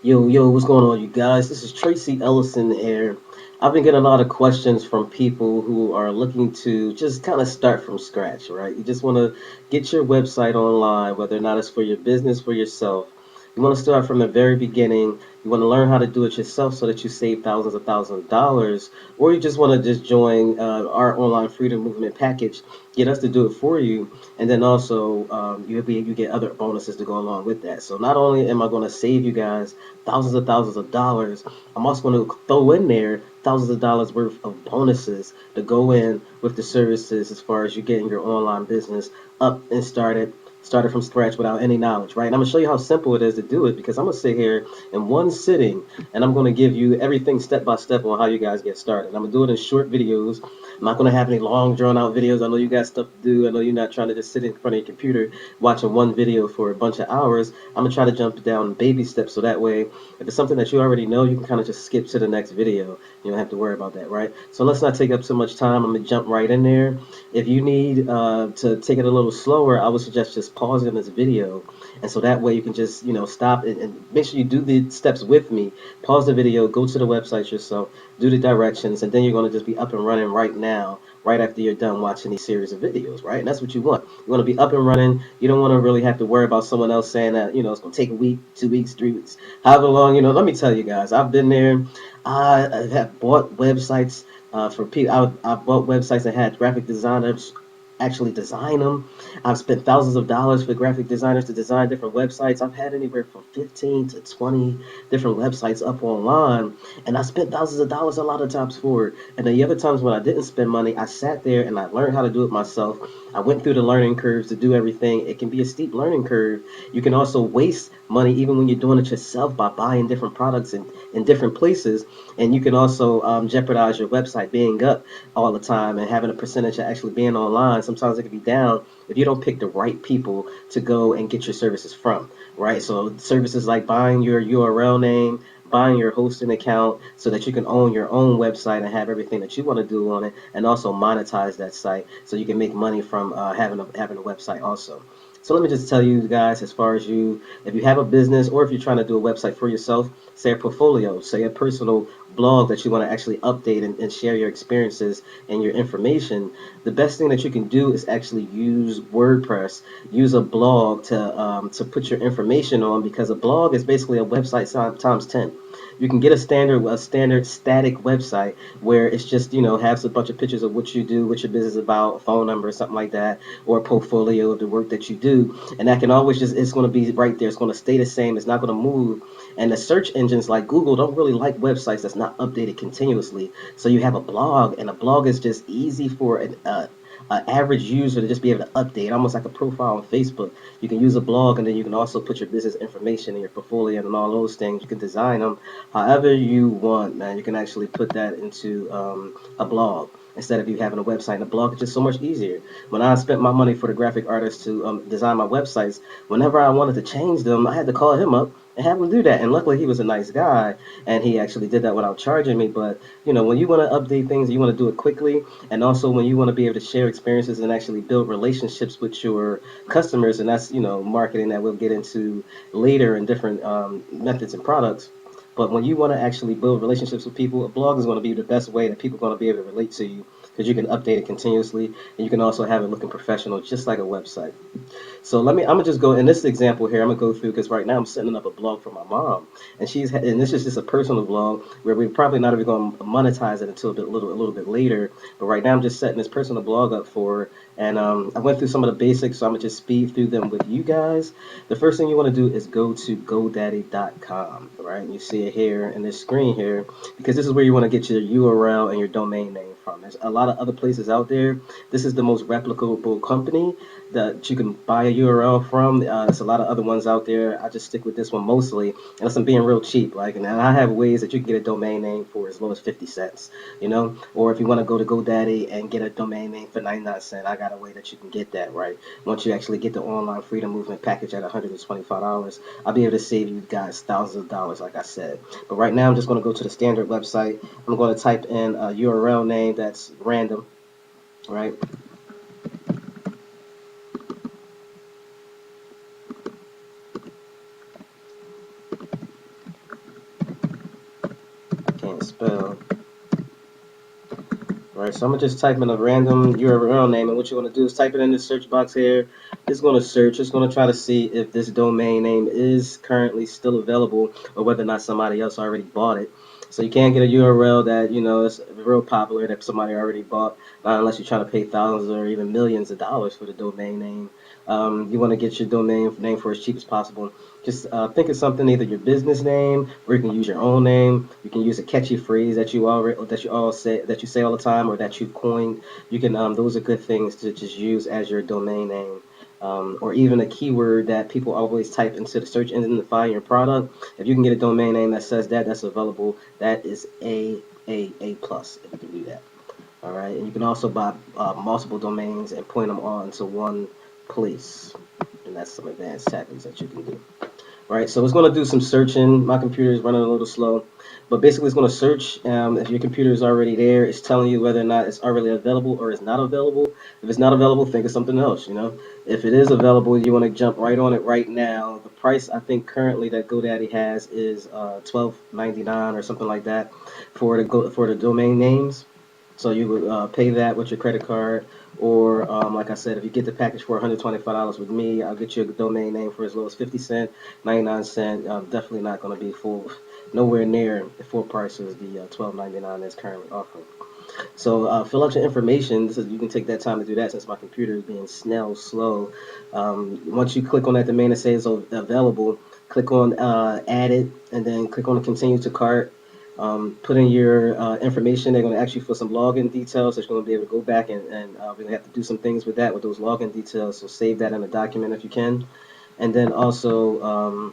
Yo, what's going on, you guys? This is Tracy Ellison here. I've been getting a lot of questions from people who are looking to just kind of start from scratch, right? You just want to get your website online, whether or not it's for your business, for yourself. You want to start from the very beginning. You want to learn how to do it yourself so that you save thousands of dollars, or you just want to just join our online freedom movement package, get us to do it for you, and then also you get other bonuses to go along with that. So not only am I going to save you guys thousands of dollars, I'm also going to throw in there thousands of dollars worth of bonuses to go in with the services as far as you getting your online business up and started from scratch without any knowledge, right? And I'm gonna show you how simple it is to do it because I'm gonna sit here in one sitting and I'm gonna give you everything step by step on how you guys get started. I'm gonna do it in short videos. I'm not gonna have any long drawn out videos. I know you got stuff to do. I know you're not trying to just sit in front of your computer watching one video for a bunch of hours. I'm gonna try to jump down baby steps so that way if it's something that you already know, you can kind of just skip to the next video. You don't have to worry about that, right? So let's not take up so much time. I'm gonna jump right in there. If you need to take it a little slower, I would suggest just pausing this video, and so that way you can just stop and make sure you do the steps with me. Pause the video, go to the website yourself, do the directions, and then you're gonna just be up and running right now, right after you're done watching these series of videos, right? And that's what you want. You want to be up and running. You don't want to really have to worry about someone else saying that it's gonna take a week, 2 weeks, 3 weeks, however long. Let me tell you guys, I've been there. I have bought websites for people. I've bought websites that had graphic designers actually design them. I've spent thousands of dollars for graphic designers to design different websites. I've had anywhere from 15 to 20 different websites up online, and I spent thousands of dollars a lot of times for it. And then the other times when I didn't spend money, I sat there and I learned how to do it myself. I went through the learning curves to do everything. It can be a steep learning curve. You can also waste money even when you're doing it yourself by buying different products in different places, and you can also jeopardize your website being up all the time and having a percentage of actually being online. Sometimes it can be down if you don't pick the right people to go and get your services from, right? So services like buying your URL name, buying your hosting account so that you can own your own website and have everything that you want to do on it, and also monetize that site so you can make money from having a website also. So let me just tell you guys, as far as if you have a business or if you're trying to do a website for yourself, say a portfolio, say a personal blog that you want to actually update and share your experiences and your information, the best thing that you can do is actually use WordPress, use a blog to put your information on, because a blog is basically a website times 10. You can get a standard static website where it's just has a bunch of pictures of what you do, what your business is about, a phone number, something like that, or a portfolio of the work that you do, and that can always just it's going to be right there. It's going to stay the same. It's not going to move. And the search engines like Google don't really like websites that's not updated continuously. So you have a blog, and a blog is just easy for an average user to just be able to update, almost like a profile on Facebook. You can use a blog, and then you can also put your business information in your portfolio and all those things. You can design them however you want, man. You can actually put that into a blog instead of you having a website. And a blog is just so much easier. When I spent my money for the graphic artist to design my websites, whenever I wanted to change them, I had to call him up and have him do that. And luckily, he was a nice guy, and he actually did that without charging me. But when you want to update things, you want to do it quickly, and also when you want to be able to share experiences and actually build relationships with your customers, and that's marketing that we'll get into later in different methods and products. But when you want to actually build relationships with people, a blog is going to be the best way that people are going to be able to relate to you, because you can update it continuously, and you can also have it looking professional, just like a website. So I'm gonna just go in this example here. I'm gonna go through because right now I'm setting up a blog for my mom, and and this is just a personal blog where we're probably not even going to monetize it until a little bit later. But right now I'm just setting this personal blog up for her, and I went through some of the basics, so I'm gonna just speed through them with you guys. The first thing you want to do is go to GoDaddy.com, right? And you see it here in this screen here, because this is where you want to get your URL and your domain name from. There's a lot of other places out there. This is the most replicable company that you can buy a URL from. There's a lot of other ones out there. I just stick with this one mostly, unless I'm being real cheap. Like, and I have ways that you can get a domain name for as low as 50 cents, or if you want to go to GoDaddy and get a domain name for 99 cents, I got a way that you can get that, right? Once you actually get the online freedom movement package at $125, I'll be able to save you guys thousands of dollars, like I said. But right now, I'm just going to go to the standard website. I'm going to type in a URL name that's random, right? spell. Alright, so I'm gonna just type in a random URL name, and what you want to do is type it in the search box here. It's going to search. It's going to try to see if this domain name is currently still available, or whether or not somebody else already bought it. So you can't get a URL that is real popular that somebody already bought, not unless you're trying to pay thousands or even millions of dollars for the domain name. You want to get your domain name for as cheap as possible. Just think of something, either your business name, or you can use your own name. You can use a catchy phrase that you say all the time, or that you coined. You can those are good things to just use as your domain name. Or even a keyword that people always type into the search engine to find your product. If you can get a domain name that says that's available, that is a plus if you can do that. All right, and you can also buy multiple domains and point them on to one place, and that's some advanced tactics that you can do. Right, so it's going to do some searching. My computer is running a little slow, but basically it's going to search. If your computer is already there, it's telling you whether or not it's already available or it's not available. If it's not available, think of something else. If it is available, you want to jump right on it right now. The price I think currently that GoDaddy has is $12.99 or something like that for the domain names. So you would pay that with your credit card, or like I said, if you get the package for $125 with me, I'll get you a domain name for as low as 50 cents, 99 cents. Definitely not going to be nowhere near the full price as the $12.99 is currently offering. So fill out your information. You can take that time to do that since my computer is being slow. Once you click on that domain that says available, click on add it, and then click on continue to cart. Put in your information. They're going to ask you for some login details. So you're going to be able to go back and we're going to have to do some things with those login details. So save that in a document if you can. And then also,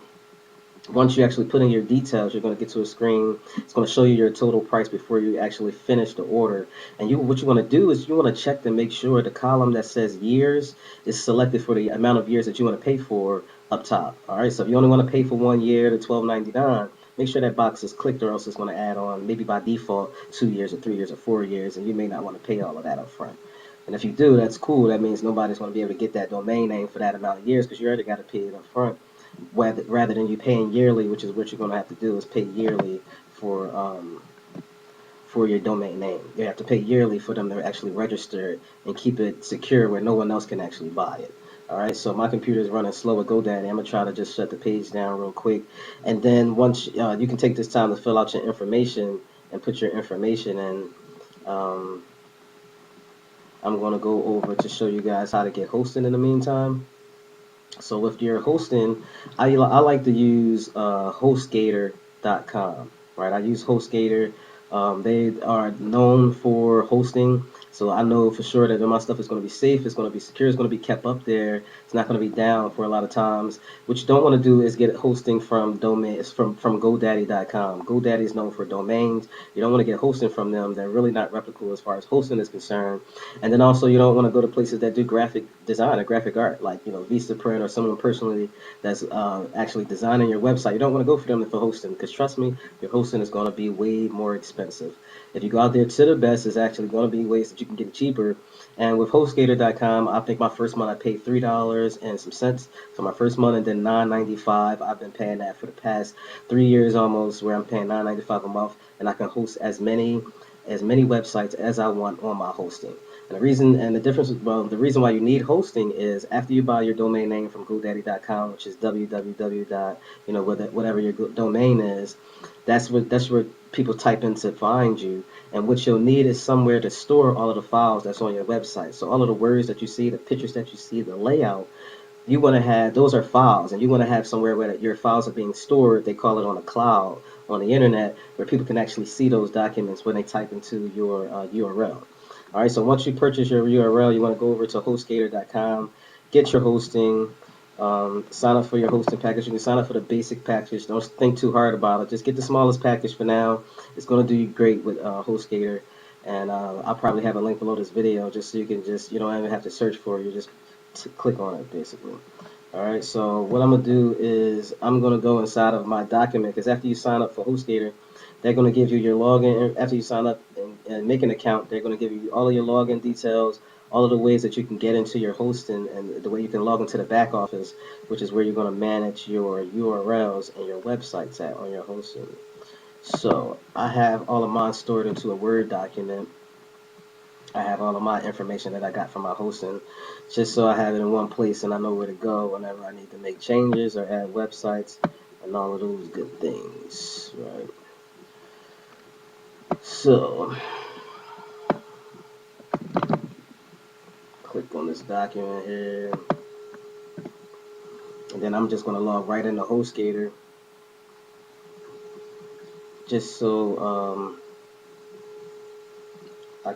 once you actually put in your details, you're going to get to a screen. It's going to show you your total price before you actually finish the order. And what you want to do is you want to check to make sure the column that says years is selected for the amount of years that you want to pay for up top. All right, so if you only want to pay for 1 year to $12.99, make sure that box is clicked, or else it's going to add on, maybe by default, 2 years or 3 years or 4 years, and you may not want to pay all of that up front. And if you do, that's cool. That means nobody's going to be able to get that domain name for that amount of years, because you already got to pay it up front, rather than you paying yearly, which is what you're going to have to do, is pay yearly for your domain name. You have to pay yearly for them to actually register it and keep it secure where no one else can actually buy it. All right, so my computer is running slow with GoDaddy. I'm gonna try to just shut the page down real quick, and then once you can take this time to fill out your information and put your information in. Um, I'm gonna go over to show you guys how to get hosting in the meantime. So with your hosting, I like to use HostGator.com. Right, I use HostGator. They are known for hosting, so I know for sure that my stuff is going to be safe. It's going to be secure. It's going to be kept up there. It's not going to be down for a lot of times. What you don't want to do is get hosting from domains from GoDaddy.com. GoDaddy is known for domains. You don't want to get hosting from them. They're really not replicable as far as hosting is concerned. And then also you don't want to go to places that do graphic design or graphic art, like Vistaprint, or someone personally that's actually designing your website. You don't want to go for them for hosting, because trust me, your hosting is going to be way more expensive. If you go out there to the best, there's actually going to be ways that you can get it cheaper. And with HostGator.com, I think my first month I paid $3 and some cents for my first month, and then $9.95. I've been paying that for the past 3 years almost, where I'm paying $9.95 a month, and I can host as many websites as I want on my hosting. And the reason why you need hosting is after you buy your domain name from GoDaddy.com, which is www. Whatever your domain is, that's where people type in to find you. And what you'll need is somewhere to store all of the files that's on your website. So all of the words that you see, the pictures that you see, the layout, you want to have those are files, and you want to have somewhere where your files are being stored. They call it on the cloud on the internet, where people can actually see those documents when they type into your URL. All right, so once you purchase your URL, you want to go over to HostGator.com, get your hosting, sign up for your hosting package. You can sign up for the basic package. Don't think too hard about it. Just get the smallest package for now. It's going to do you great with HostGator. And I'll probably have a link below this video, just so you don't even have to search for it. You just click on it, basically. All right, so what I'm going to do is I'm going to go inside of my document, because after you sign up for HostGator, they're going to give you your login. After you sign up and make an account, they're going to give you all of your login details, all of the ways that you can get into your hosting, and the way you can log into the back office, which is where you're going to manage your URLs and your websites at on your hosting. So I have all of mine stored into a Word document. I have all of my information that I got from my hosting, just so I have it in one place and I know where to go whenever I need to make changes or add websites and all of those good things, right? So click on this document here, and then I'm just gonna log right into HostGator, just so